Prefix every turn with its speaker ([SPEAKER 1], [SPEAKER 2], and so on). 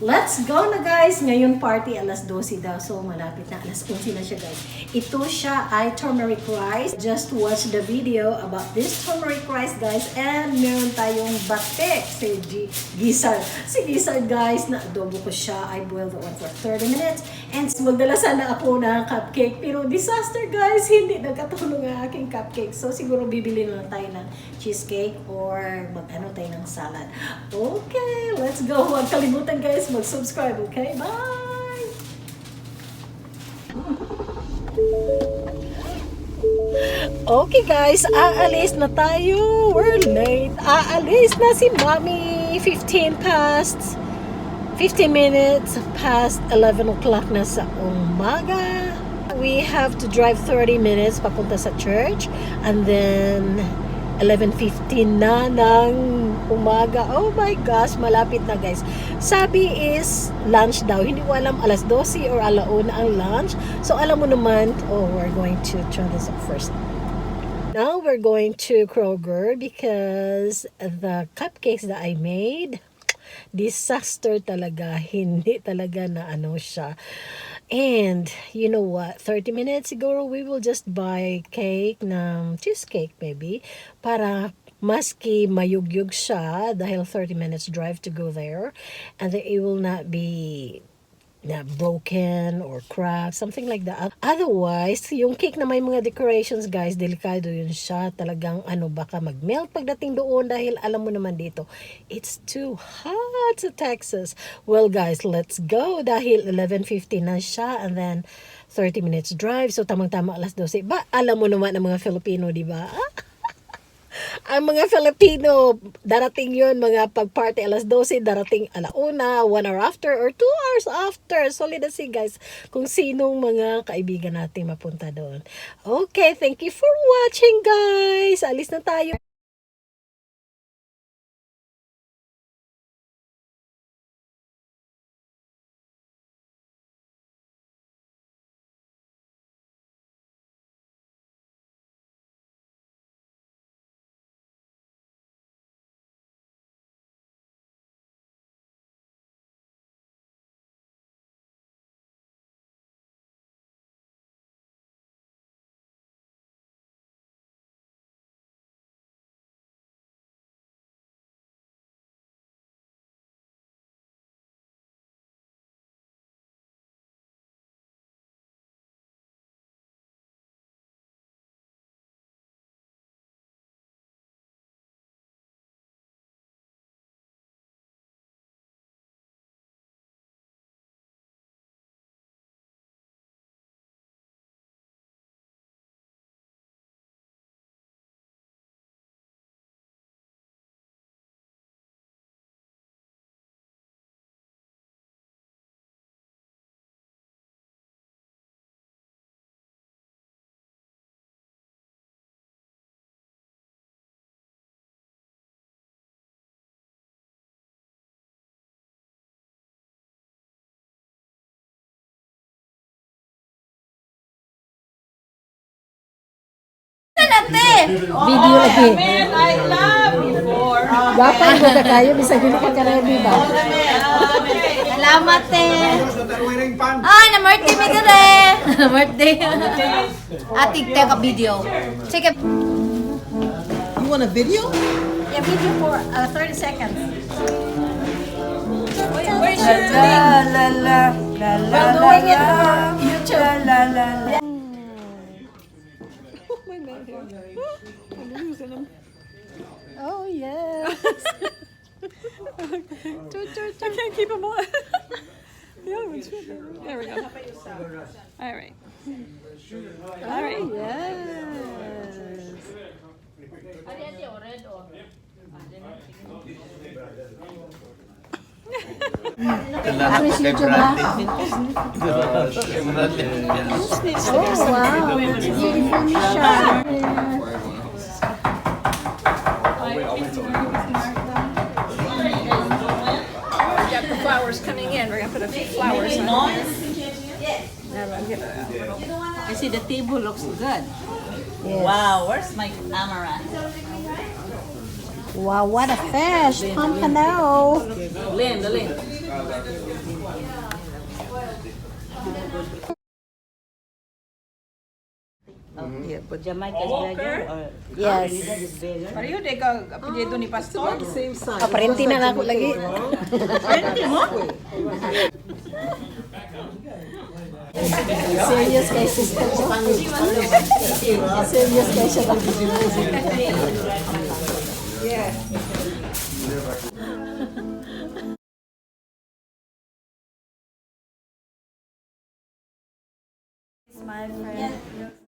[SPEAKER 1] Let's go na guys! Ngayon party alas 12 daw. So malapit na. Alas 11 na siya guys. Ito siya ay turmeric rice. Just watch the video about this turmeric rice guys. And meron tayong batik. Si Gisar. Si Gisar guys, na adobo ko siya. I boiled it on for 30 minutes. And magdala sana ako ng cupcake. Pero disaster guys. Hindi nagkatulong ang aking cupcake. So siguro bibili na lang tayo ng cheesecake or mag-ano tayo ng salad. Okay, let's go. Huwag kalimutan guys mag-subscribe, okay? Bye! Okay guys, aalis na tayo. We're late. Aalis na si Mommy. 15 minutes past 11 o'clock na sa umaga. We have to drive 30 minutes papunta sa church. And then 11:15 na ng umaga. Oh my gosh, malapit na guys. Sabi is lunch daw. Hindi ko alam alas 12 or alauna ang lunch. So alam mo naman, we're going to try this up first. Now we're going to Kroger because the cupcakes that I made, disaster talaga. Hindi talaga na ano siya. And, you know what, 30 minutes ago, we will just buy cake ng cheesecake maybe para maski mayugyug siya dahil 30 minutes drive to go there and that it will not be broken or cracked, something like that. Otherwise, yung cake na may mga decorations guys, delikado yun siya. Talagang baka mag-melt pagdating doon dahil alam mo naman dito, it's too hot sa Texas. Well guys, let's go dahil 11:50 na siya and then 30 minutes drive. So tamang-tama alas 12. Ba, alam mo naman ang mga Filipino, di ba? Ang mga Filipino, darating yun, mga pag-party alas 12, darating alauna, 1 hour after, or 2 hours after. So, let's see guys, kung sinong mga kaibigan natin mapunta doon. Okay, thank you for watching guys. Alis na tayo. Video lagi.
[SPEAKER 2] I love before.
[SPEAKER 1] Dapat mo na kayo, bisag hindi ka na di ba?
[SPEAKER 2] Salamat na-birthday mi dire. Na-birthday. Atig te ka video. Sige.
[SPEAKER 3] You want a video?
[SPEAKER 1] Yeah, video for 30 seconds.
[SPEAKER 2] Where's your link? La la la la
[SPEAKER 1] We're doing it for YouTube.
[SPEAKER 2] la la la.
[SPEAKER 1] Oh yes.
[SPEAKER 4] I can't keep them on. The other one's good. There we go. All right. All right.
[SPEAKER 1] Yes. Oh wow, that's beautiful shot.
[SPEAKER 4] We got the flowers coming in. We're gonna put a few flowers on.
[SPEAKER 2] I see the table looks good.
[SPEAKER 1] Yes.
[SPEAKER 2] Wow, where's my camera?
[SPEAKER 1] Wow, what a fish! Pompano!
[SPEAKER 3] Lynn, the Lynn. Yeah, but
[SPEAKER 2] Jamaica's burger or
[SPEAKER 1] Yes.
[SPEAKER 2] is burger?
[SPEAKER 4] Pareho de ka apelyido ni Pastor.
[SPEAKER 3] same size.
[SPEAKER 1] Aparente na ako lagi. Serious kay sister ko. Serious kay siya.
[SPEAKER 2] My friend.